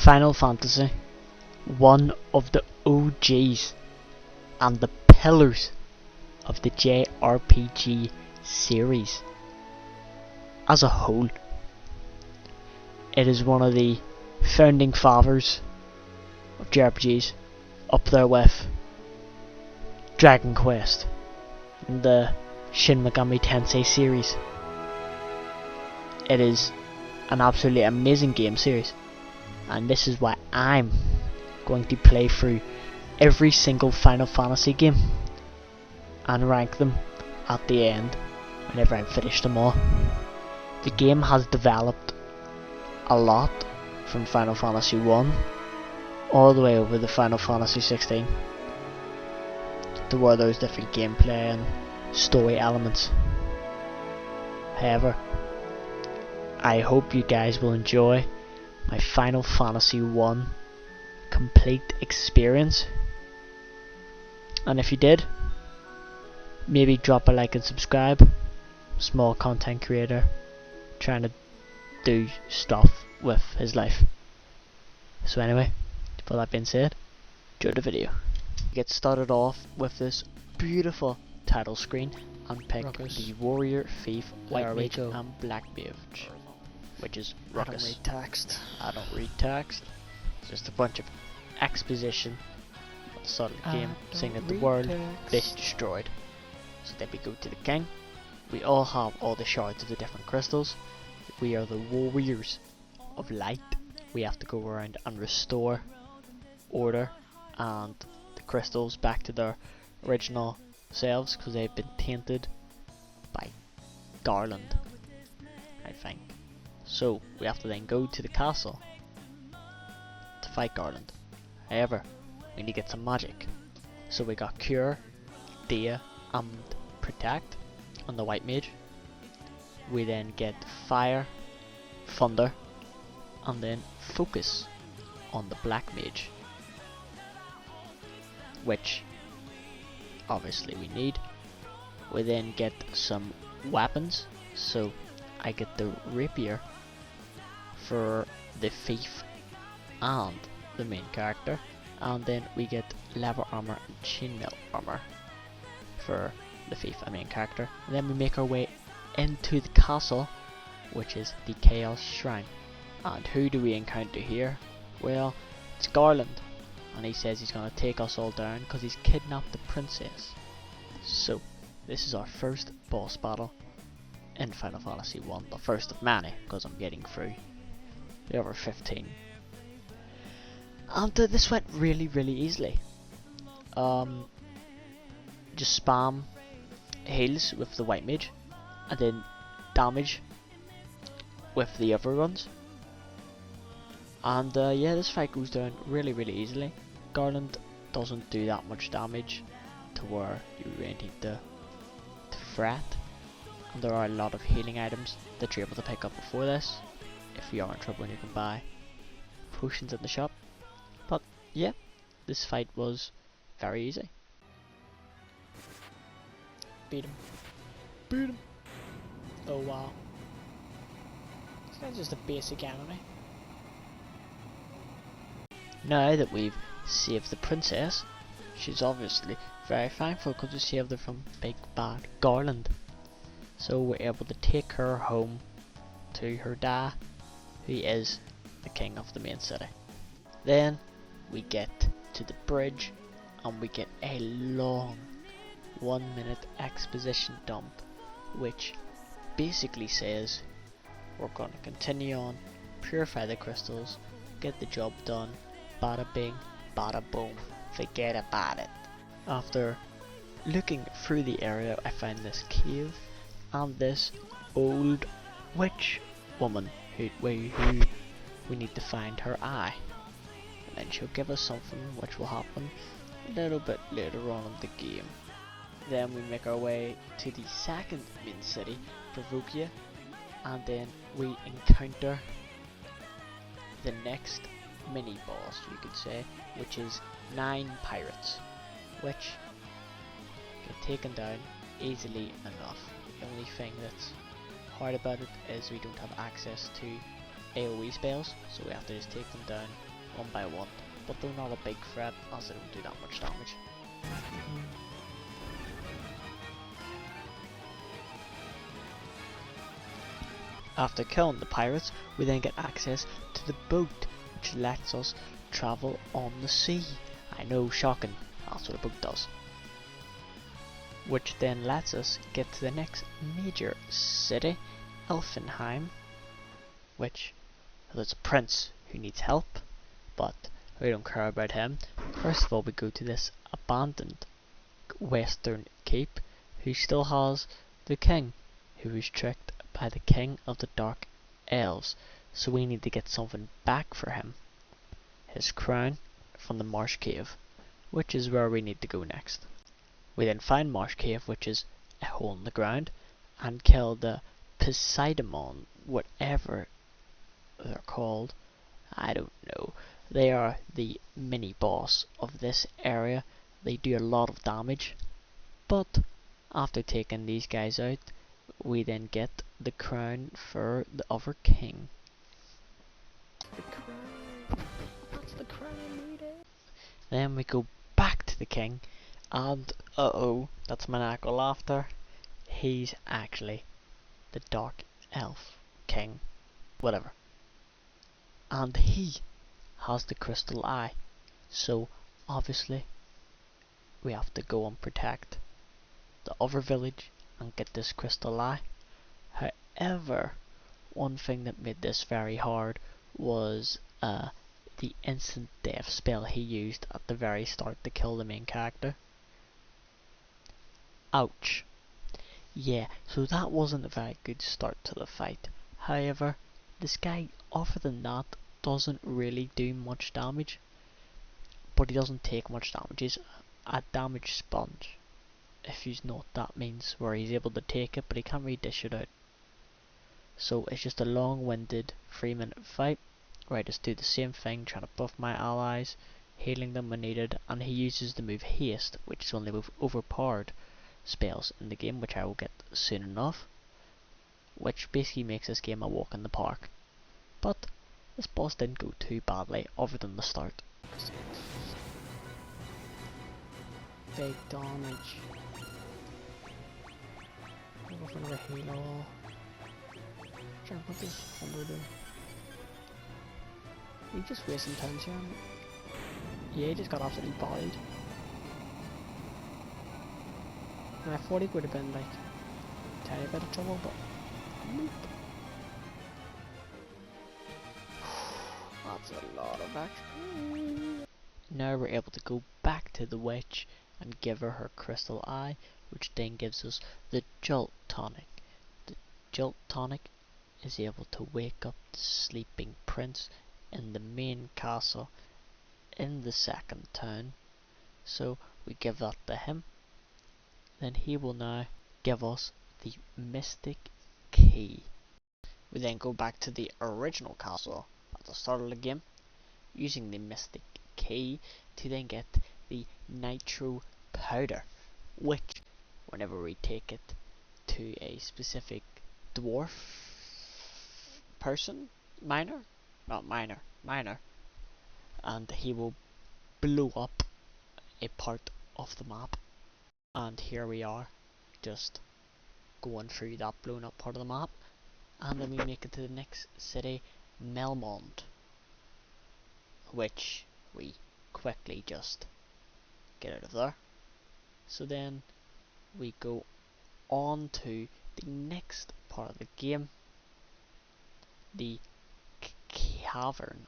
Final Fantasy, one of the OGs and the pillars of the JRPG series as a whole. It is one of the founding fathers of JRPGs, up there with Dragon Quest and the Shin Megami Tensei series. It is an absolutely amazing game series, and this is why I'm going to play through every single Final Fantasy game and rank them at the end whenever I've finished them all. The game has developed a lot from Final Fantasy 1 all the way over to Final Fantasy 16, to where there's different gameplay and story elements. However, I hope you guys will enjoy my Final Fantasy 1 complete experience, and if you did, maybe drop a like and subscribe. Small content creator trying to do stuff with his life. So anyway, with that being said, enjoy the video. Get started off with this beautiful title screen and pick the Warrior, Thief, White Mage and Black Mage, which is Ruckus. I don't read text. I don't read text. It's just a bunch of exposition at the start of the game saying that the world is destroyed. So then we go to the king. We all have all the shards of the different crystals. We are the warriors of light. We have to go around and restore order and the crystals back to their original selves, because they've been tainted by Garland, I think. So we have to then go to the castle to fight Garland. However, we need to get some magic. So we got Cure, Dia and Protect on the White Mage. We then get Fire, Thunder, and then Focus on the Black Mage, which obviously we need. We then get some weapons, so I get the Rapier for the Thief and the main character, and then we get leather armor and chainmail armor for the Thief and main character. And then we make our way into the castle, which is the Chaos Shrine. And who do we encounter here? Well, it's Garland, and he says he's gonna take us all down because he's kidnapped the princess. So this is our first boss battle in Final Fantasy 1, the first of many, because I'm getting through the other 15. And this went really easily. Just spam heals with the White Mage, and then damage with the other ones. And yeah, this fight goes down really easily. Garland doesn't do that much damage to where you really need to fret. And there are a lot of healing items that you're able to pick up before this, if you are in trouble and you can buy potions in the shop. But yeah, this fight was very easy. Beat him. Beat him. Oh wow. This guy's just a basic enemy. Now that we've saved the princess, she's obviously very thankful because we saved her from big bad Garland. So we're able to take her home to her dad, who is the king of the main city. Then we get to the bridge and we get a long 1 minute exposition dump, which basically says we're going to continue on, purify the crystals, get the job done, bada bing, bada boom, forget about it. After looking through the area, I find this cave and this old witch woman who we need to find her eye, and then she'll give us something which will happen a little bit later on in the game. Then we make our way to the second main city, Provokia, and then we encounter the next mini boss, you could say, which is 9 pirates, which get taken down easily enough. The only thing that's hard about it is we don't have access to AoE spells, so we have to just take them down one by one, but they're not a big threat as they don't do that much damage. After killing the pirates, we then get access to the boat, which lets us travel on the sea. I know, shocking, that's what a boat does. Which then lets us get to the next major city, Elfenheim, which there's a prince who needs help, but we don't care about him. First of all, we go to this abandoned western keep, who still has the king, who was tricked by the king of the dark elves, so we need to get something back for him. His crown from the marsh cave, which is where we need to go next. We then find marsh cave, which is a hole in the ground, and kill the Poseidon, whatever they're called, I don't know. They are the mini boss of this area. They do a lot of damage, but after taking these guys out, we then get the crown for the other king. The crown. That's the crown I needed. Then we go back to the king, and that's maniacal laughter. He's actually the dark elf king, whatever. And he has the crystal eye, so obviously we have to go and protect the other village and get this crystal eye. However, one thing that made this very hard was the instant death spell he used at the very start to kill the main character. Ouch. Yeah, so that wasn't a very good start to the fight. However, this guy, other than that, doesn't really do much damage. But he doesn't take much damage. He's a damage sponge, if you know what that means, where he's able to take it, but he can't really dish it out. So it's just a long-winded 3-minute fight, where I just do the same thing, trying to buff my allies, healing them when needed, and he uses the move Haste, which is one of the most overpowered spells in the game, which I will get soon enough, which basically makes this game a walk in the park. But this boss didn't go too badly, other than the start. Big damage. I'll go for another halo. Trying to put this under there. He just wasting time here. Yeah, he just got absolutely bodied. And I thought he would have been like a tiny bit of trouble, but nope. That's a lot of action. Now we're able to go back to the witch and give her her crystal eye, which then gives us the Jolt Tonic. The Jolt Tonic is able to wake up the sleeping prince in the main castle in the second town. So we give that to him. Then he will now give us the mystic key. We then go back to the original castle at the start of the game, using the mystic key to then get the nitro powder, which whenever we take it to a specific dwarf person, miner, and he will blow up a part of the map. And here we are, just going through that blown up part of the map, and then we make it to the next city, Melmond, which we quickly just get out of there. So then we go on to the next part of the game, the Cavern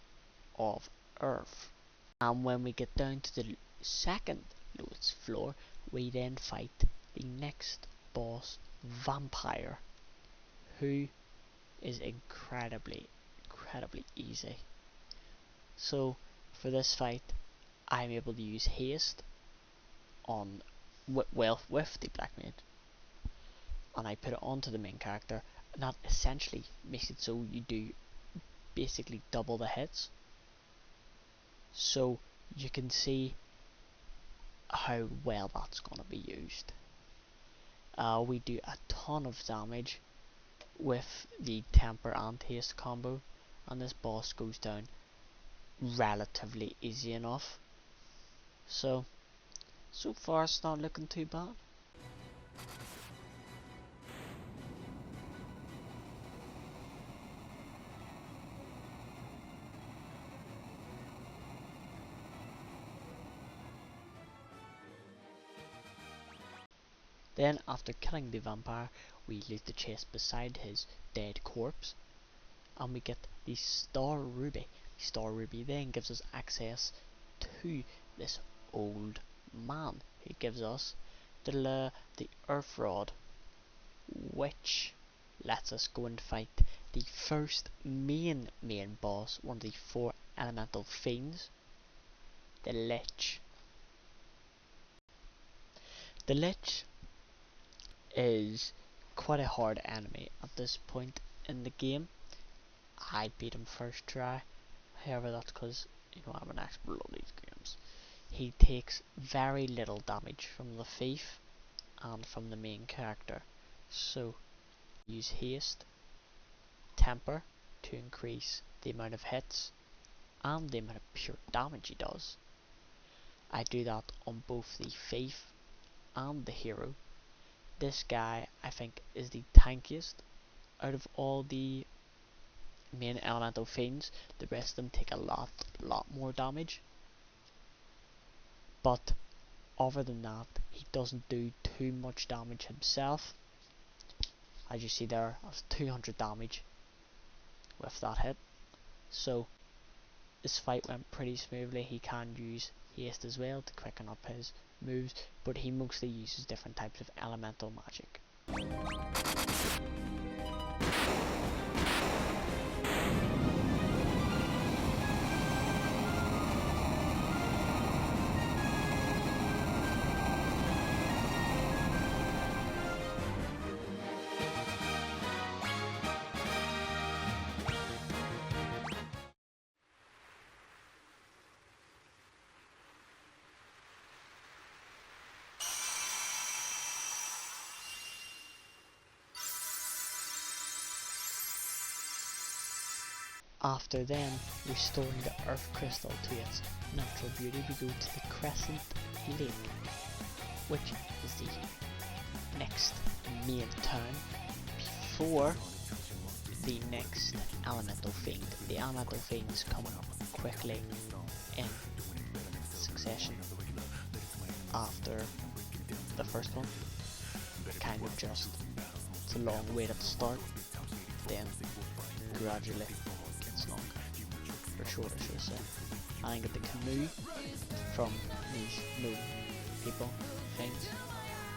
of Earth. And when we get down to the second lowest floor, we then fight the next boss, Vampire, who is incredibly easy. So for this fight, I'm able to use haste on with the Black Mage, and I put it onto the main character, and that essentially makes it so you do basically double the hits. So you can see how well that's gonna be used. We do a ton of damage with the temper and haste combo, and this boss goes down relatively easy enough. So far it's not looking too bad. Then, after killing the vampire, we leave the chest beside his dead corpse, and we get the Star Ruby. The Star Ruby then gives us access to this old man, who gives us the Earth Rod, which lets us go and fight the first main boss, one of the 4 elemental fiends, the Lich. The Lich is quite a hard enemy at this point in the game. I beat him first try, however that's because I'm an expert on these games. He takes very little damage from the thief and from the main character, so use haste, temper to increase the amount of hits and the amount of pure damage he does. I do that on both the thief and the hero. This guy, I think, is the tankiest out of all the main elemental fiends. The rest of them take a lot more damage, but other than that, he doesn't do too much damage himself. As you see there, that's 200 damage with that hit. So this fight went pretty smoothly. He can use haste as well to quicken up his moves, but he mostly uses different types of elemental magic. After then restoring the Earth Crystal to its natural beauty, we go to the Crescent Lake, which is the next main town before the next elemental fiend. The elemental fiends come up quickly in succession after the first one. Kind of just, it's a long wait at the start, then gradually longer, or shorter should I say. And I get the canoe from these gnome people things,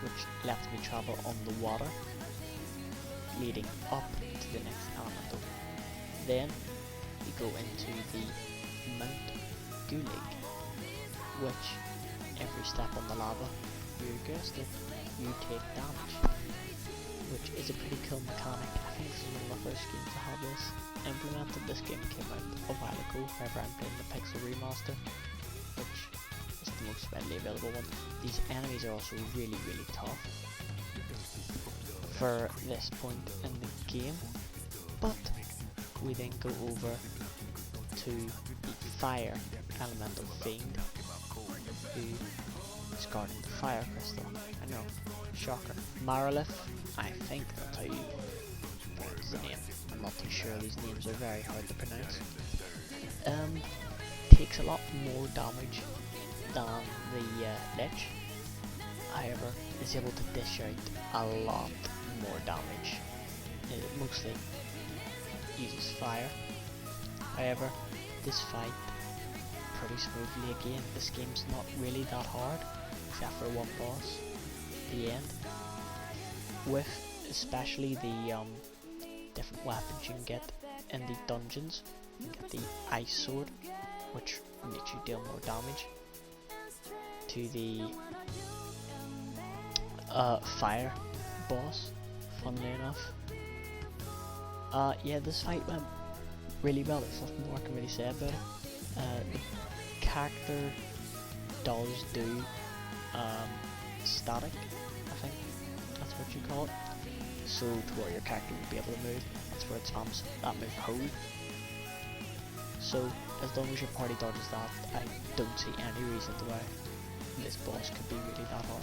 which lets me travel on the water, leading up to the next elemental. Then we go into the Mount Gulag, which every step on the lava, you guessed it, you take damage, which is a pretty cool mechanic. I think this is one of the first games to have this implemented. This game came out a while ago, however I'm playing the Pixel Remaster, which is the most readily available one. These enemies are also really tough for this point in the game, but we then go over to the Fire Elemental Fiend, who is guarding the Fire Crystal. I know, shocker. Marilith, I think that's how you pronounce the name. I'm not too sure, these names are very hard to pronounce. Takes a lot more damage than the Lich, however is able to dish out a lot more damage. It mostly uses fire. However, this fight pretty smoothly again. This game's not really that hard, except for one boss at the end, with especially the different weapons you can get in the dungeons. You can get the ice sword, which makes you deal more damage, to the fire boss, funnily enough. Yeah, this fight went really well. There's nothing more I can really say about it. The character does do static, I think that's what you call it. So to where your character will be able to move, that's where it spams that move hold. So as long as your party dodges that, I don't see any reason to why this boss could be really that hard.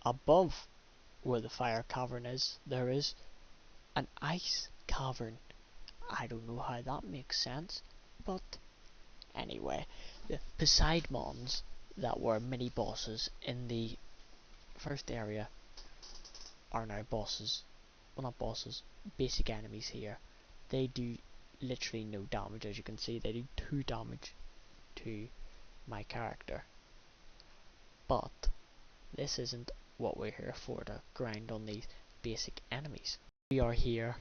Above where the fire cavern is, there is an ice cavern. I don't know how that makes sense, but anyway, the Poseidons that were mini bosses in the first area are now bosses. Well, not bosses, basic enemies here. They do literally no damage, as you can see. They do 2 damage to my character. But this isn't what we're here for, to grind on these basic enemies. We are here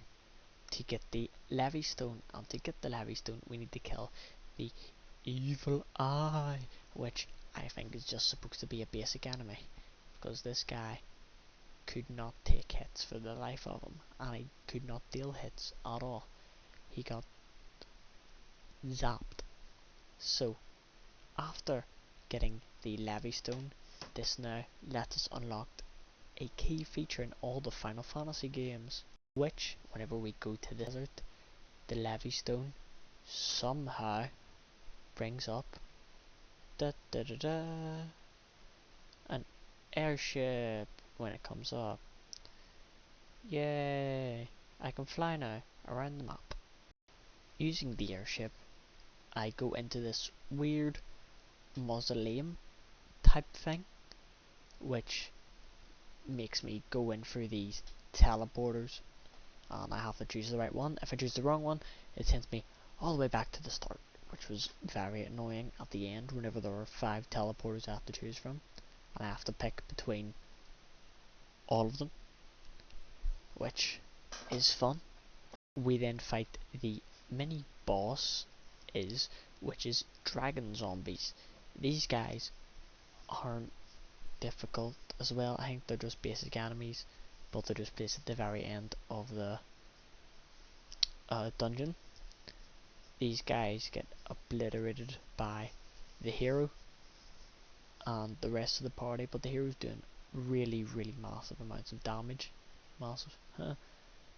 to get the Levy Stone, and to get the Levy Stone we need to kill the Evil Eye, which I think is just supposed to be a basic enemy, because this guy could not take hits for the life of him, and he could not deal hits at all. He got zapped. So after getting the Levy Stone, this now lets us unlock a key feature in all the Final Fantasy games, which whenever we go to the desert, the Levy Stone somehow brings up da da da da an airship when it comes up. Yay! I can fly now around the map. Using the airship, I go into this weird mausoleum type thing, which makes me go in through these teleporters, and I have to choose the right one. If I choose the wrong one, it sends me all the way back to the start, which was very annoying at the end whenever there were 5 teleporters I have to choose from, and I have to pick between all of them, which is fun. We then fight the mini boss, which is dragon zombies. These guys aren't difficult as well. I think they're just basic enemies, but they're just placed at the very end of the dungeon. These guys get obliterated by the hero and the rest of the party, but the hero's doing really massive amounts of damage. Massive.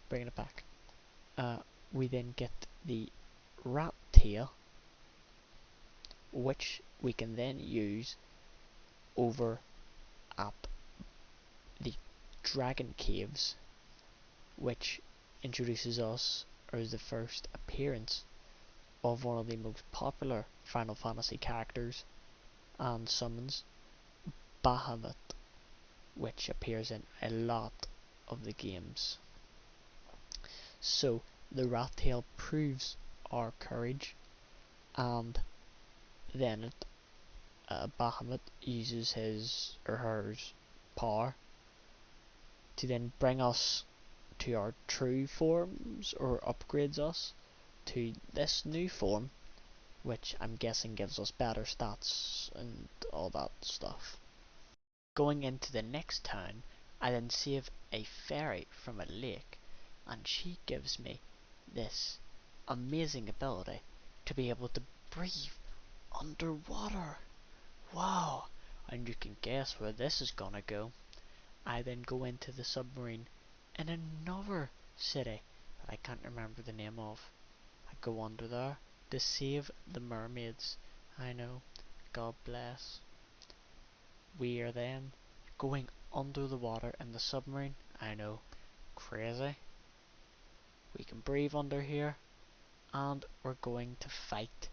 Bringing it back. We then get the rat tail, which we can then use over at the dragon caves, which introduces us, or is the first appearance of one of the most popular Final Fantasy characters, and summons Bahamut, which appears in a lot of the games. So the rat tail proves our courage, and then Bahamut uses his or hers power to then bring us to our true forms, or upgrades us to this new form, which I'm guessing gives us better stats and all that stuff. Going into the next town, I then save a fairy from a lake, and she gives me this amazing ability to be able to breathe underwater. Wow! And you can guess where this is gonna go. I then go into the submarine in another city that I can't remember the name of. I go under there to save the mermaids. I know, God bless. We are then going under the water in the submarine. I know, crazy. We can breathe under here, and we're going to fight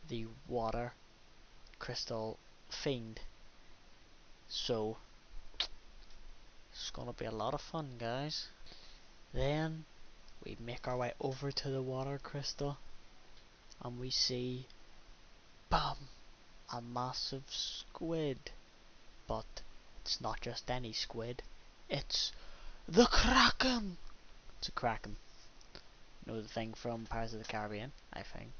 the water crystal fiend. So it's gonna be a lot of fun, guys. Then we make our way over to the water crystal, and we see, bam, a massive squid. But it's not just any squid, it's the Kraken! It's a Kraken. You know the thing from Pirates of the Caribbean, I think.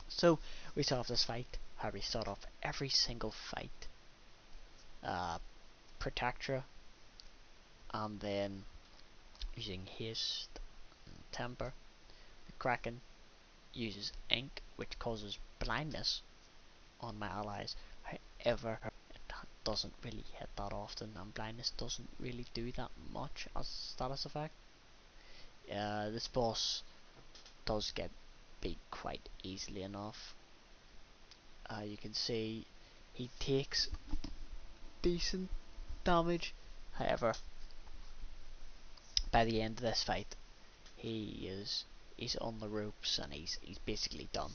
So we start off this fight, how we start off every single fight. Protectra, and then using haste and temper. The Kraken uses ink, which causes blindness on my allies. However, it doesn't really hit that often, and blindness doesn't really do that much as a status effect. This boss does get beat quite easily enough. You can see he takes decent damage. However, by the end of this fight, he's on the ropes and he's basically done.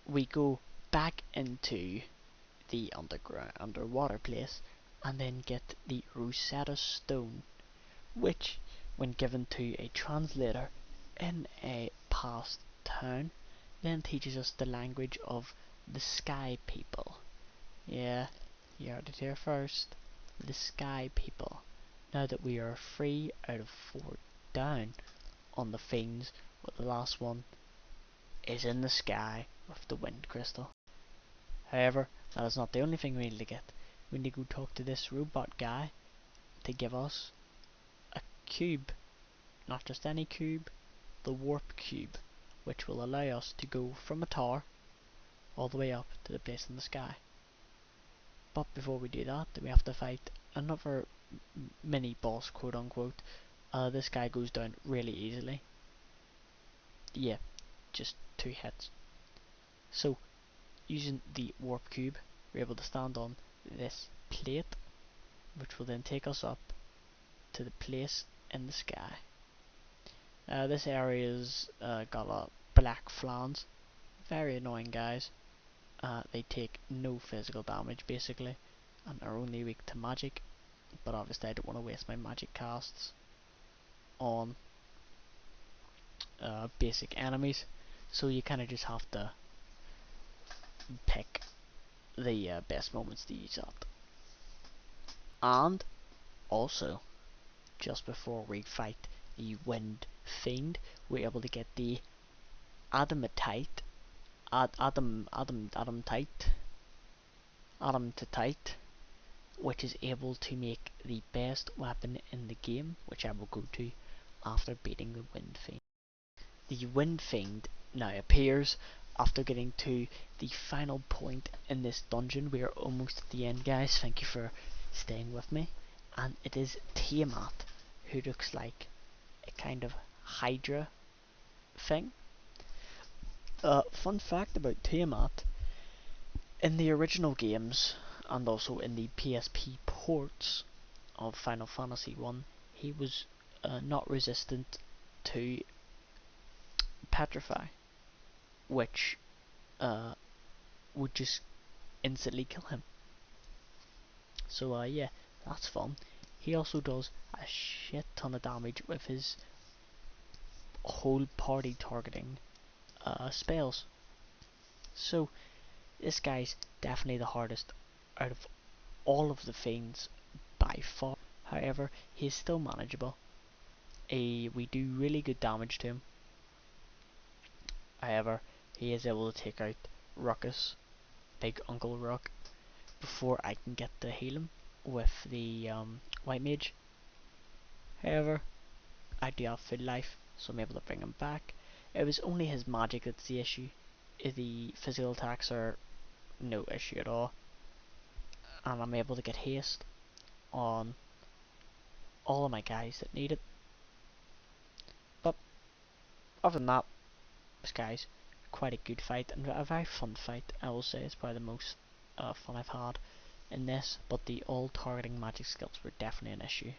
We go back into the underwater place and then get the Rosetta Stone, which, when given to a translator in a past town, then teaches us the language of the Sky People. Yeah, you heard it here first. The Sky People. Now that we are 3 out of 4 down on the Fiends, but the last one is in the sky with the Wind Crystal. However, that is not the only thing we need to get. We need to go talk to this robot guy to give us a cube. Not just any cube, the warp cube, which will allow us to go from a tower all the way up to the place in the sky. But before we do that, we have to fight another mini boss, quote unquote. This guy goes down really easily. Yeah, just 2 hits. So, using the warp cube, we're able to stand on this plate, which will then take us up to the place in the sky. This area's got a lot of black flans. Very annoying guys. They take no physical damage basically, and are only weak to magic. But obviously I don't want to waste my magic casts on basic enemies. So you kind of just have to pick the best moments to use that. And also, just before we fight the Wind Fiend, we're able to get the Adamatite, Adamantite, which is able to make the best weapon in the game, which I will go to after beating the Wind Fiend. The Wind Fiend now appears after getting to the final point in this dungeon. We are almost at the end, guys. Thank you for staying with me. And it is Tiamat, who looks like a kind of Hydra thing. Fun fact about Tiamat, in the original games, and also in the PSP ports of Final Fantasy 1, he was not resistant to petrify, which would just instantly kill him. So yeah, that's fun. He also does a shit ton of damage with his whole party targeting spells. So this guy's definitely the hardest out of all of the fiends by far. However, he's still manageable. We do really good damage to him. However, he is able to take out Ruckus, Big Uncle Ruck, before I can get to heal him with the White Mage. However, I do have full life, so I'm able to bring him back. It was only his magic that's the issue. The physical attacks are no issue at all. And I'm able to get haste. on all of my guys that need it. But other than that, this guy's quite a good fight and a very fun fight. I will say it's probably the most fun I've had in this, but the all targeting magic skills were definitely an issue.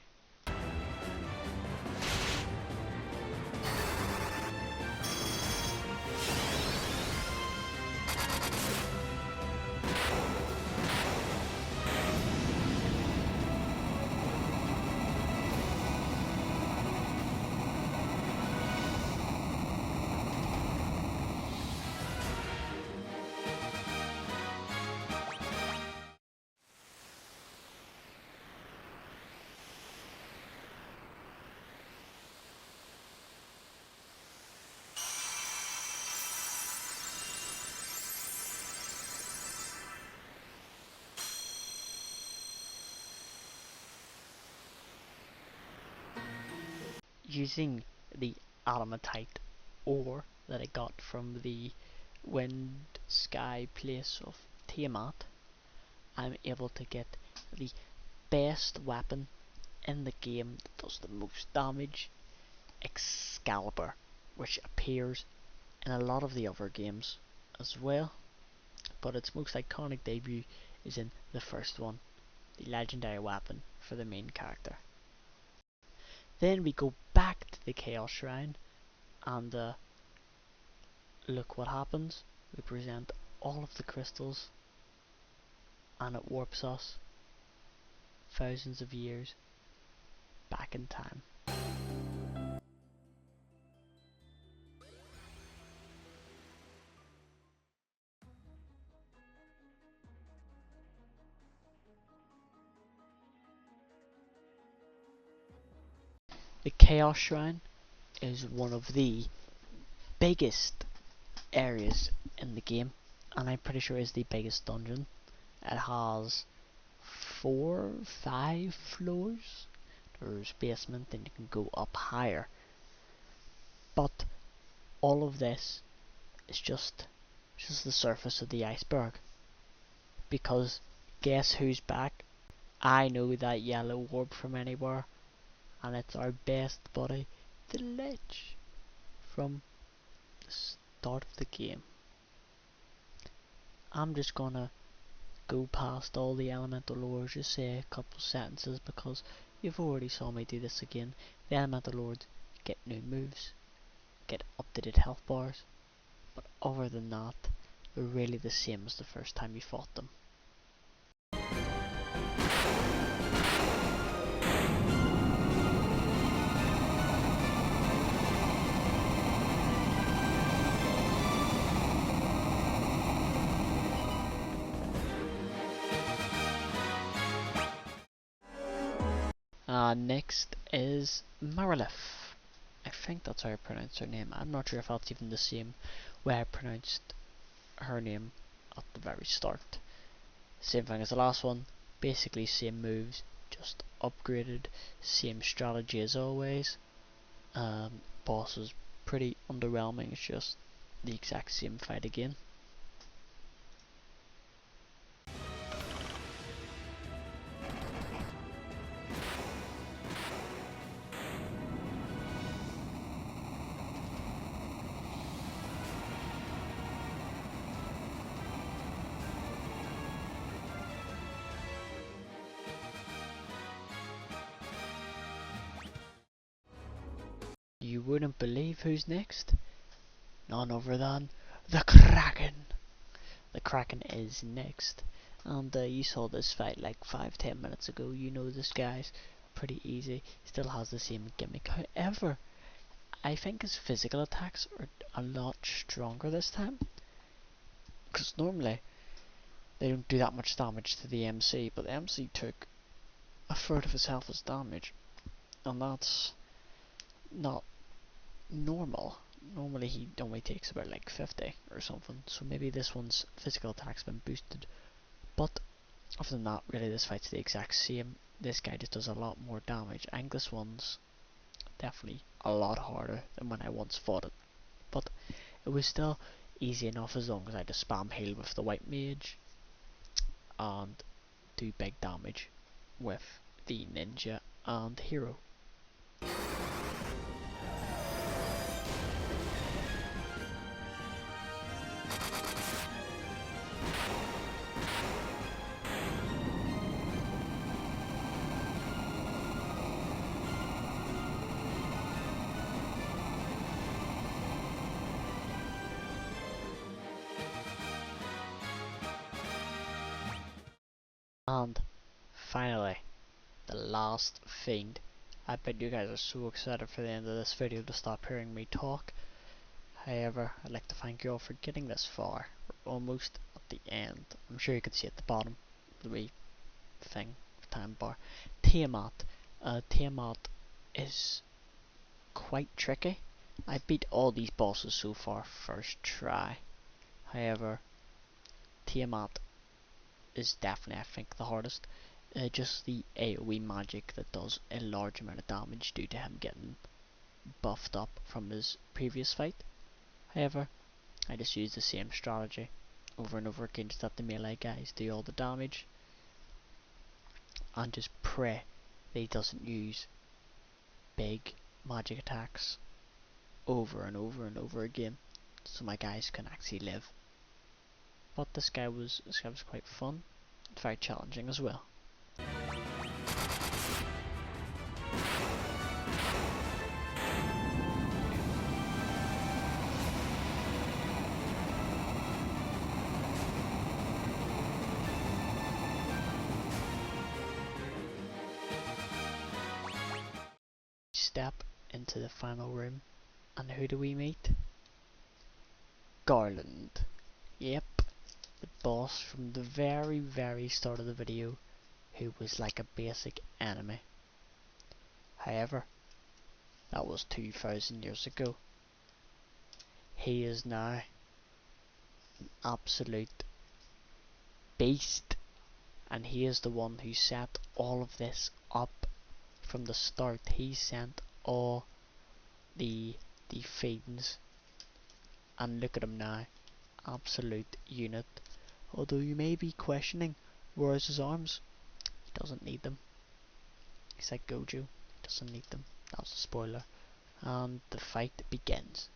Using the Alamatite ore that I got from the wind sky place of Tiamat, I'm able to get the best weapon in the game that does the most damage, Excalibur, which appears in a lot of the other games as well, but its most iconic debut is in the first one, the legendary weapon for the main character. Then we go back to the Chaos Shrine and look what happens. We present all of the crystals and it warps us thousands of years back in time. The Chaos Shrine is one of the biggest areas in the game, and I'm pretty sure is the biggest dungeon. It has 5 floors. There's basement, and you can go up higher. But all of this is just the surface of the iceberg. Because guess who's back? I know that yellow orb from anywhere, and it's our best buddy, the Lich, from the start of the game. I'm just gonna go past all the elemental lords, just say a couple sentences because you've already saw me do this again. The elemental lords get new moves, get updated health bars, but other than that, they're really the same as the first time you fought them. Next is Marilith. I think that's how I pronounce her name. I'm not sure if that's even the same way I pronounced her name at the very start. Same thing as the last one, basically same moves, just upgraded, same strategy as always. Boss is pretty underwhelming, it's just the exact same fight again. You wouldn't believe who's next? None other than the Kraken. The Kraken is next. And you saw this fight like 5-10 minutes ago. You know this guy's pretty easy. Still has the same gimmick. However, I think his physical attacks are a lot stronger this time. Because normally they don't do that much damage to the MC, but the MC took a third of his health as damage. And that's not normal. Normally he only takes about like 50 or something. So maybe this one's physical attack's been boosted. But other than that, really this fight's the exact same. This guy just does a lot more damage. I think this one's definitely a lot harder than when I once fought it. But it was still easy enough as long as I just spam heal with the white mage and do big damage with the ninja and hero. And finally, the last fiend. I bet you guys are so excited for the end of this video to stop hearing me talk. However, I'd like to thank you all for getting this far. We're almost at the end. I'm sure you can see at the bottom the wee thing, time bar. Tiamat. Tiamat is quite tricky. I beat all these bosses so far first try. However, Tiamat is definitely, I think, the hardest. Just the AoE magic that does a large amount of damage due to him getting buffed up from his previous fight. However, I just use the same strategy over and over again, just let the melee guys do all the damage and just pray that he doesn't use big magic attacks over and over and over again so my guys can actually live. But this guy was quite fun, very challenging as well. Step into the final room, and who do we meet? Garland. Yep, the boss from the very start of the video, who was like a basic enemy. However, that was 2000 years ago. He is now an absolute beast, and he is the one who set all of this up from the start. He sent all the fiends, and look at him now, absolute unit. Although you may be questioning, where's his arms? He doesn't need them. He's like Gojo, he doesn't need them. That was a spoiler. And the fight begins.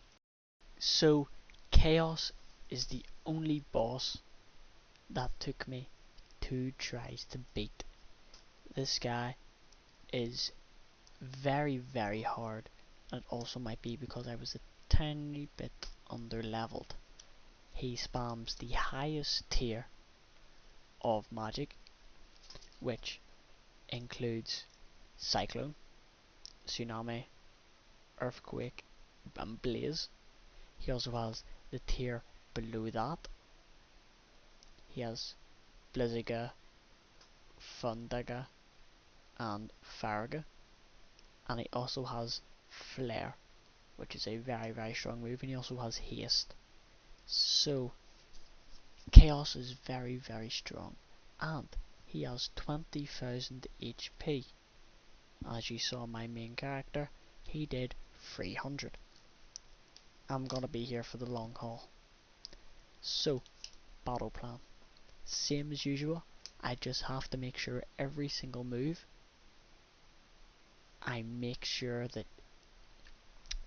So, Chaos is the only boss that took me 2 tries to beat. This guy is very hard, and it also might be because I was a tiny bit under leveled. He spams the highest tier of magic, which includes Cyclone, Tsunami, Earthquake, and Blaze. He also has the tier below that. He has Blizziga, Fundaga, and Farraga. And he also has Flare, which is a very strong move, and he also has Haste. So, Chaos is very strong, and he has 20,000 HP. As you saw my main character, he did 300. I'm gonna be here for the long haul. So, battle plan. Same as usual, I just have to make sure every single move, I make sure that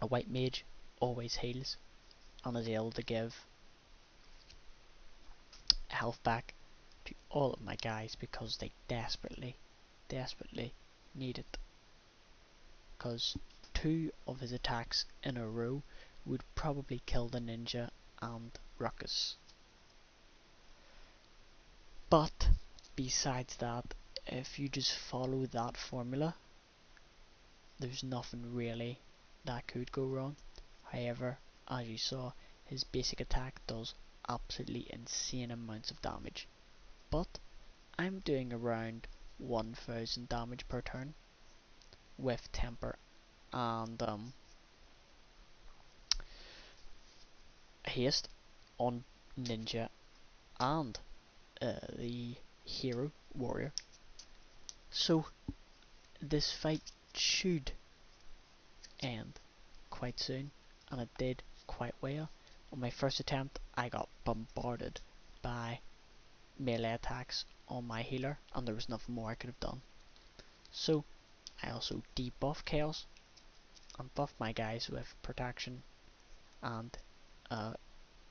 a white mage always heals and is able to give health back to all of my guys because they desperately need it. Because 2 of his attacks in a row would probably kill the ninja and Ruckus. But besides that, if you just follow that formula, there's nothing really that could go wrong. However, as you saw, his basic attack does absolutely insane amounts of damage. But I'm doing around 1000 damage per turn with temper and haste on ninja and the hero warrior. So this fight should end quite soon, and it did quite well. On my first attempt, I got bombarded by melee attacks on my healer, and there was nothing more I could have done. So I also debuff chaos and buff my guys with protection and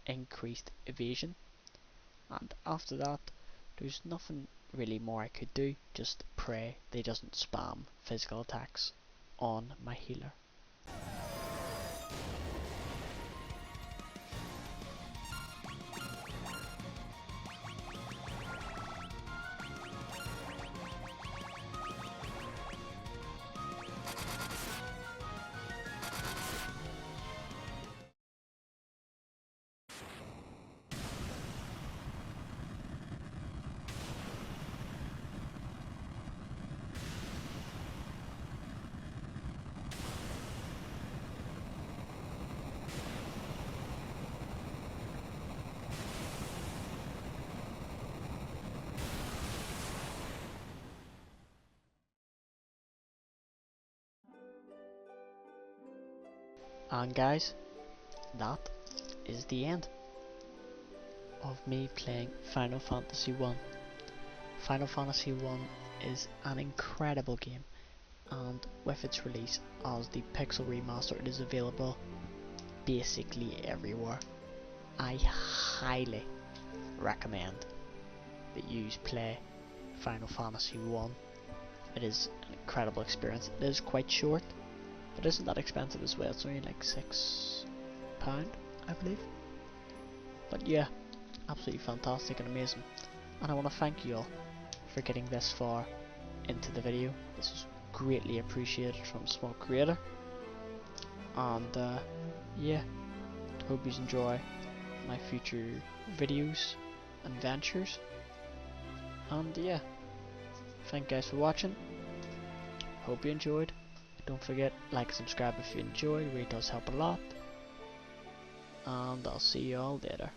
increased evasion, and after that there's nothing really more I could do, just pray they doesn't spam physical attacks on my healer. And guys, that is the end of me playing Final Fantasy 1. Final Fantasy 1 is an incredible game, and with its release as the Pixel Remaster, it is available basically everywhere. I highly recommend that you play Final Fantasy 1. It is an incredible experience. It is quite short, but isn't that expensive as well. It's only like £6, I believe. But yeah, absolutely fantastic and amazing. And I want to thank you all for getting this far into the video. This is greatly appreciated from a small creator. And yeah, hope you enjoy my future videos and ventures. And yeah, thank you guys for watching. Hope you enjoyed. Don't forget, like and subscribe if you enjoyed, it really does help a lot. And I'll see you all later.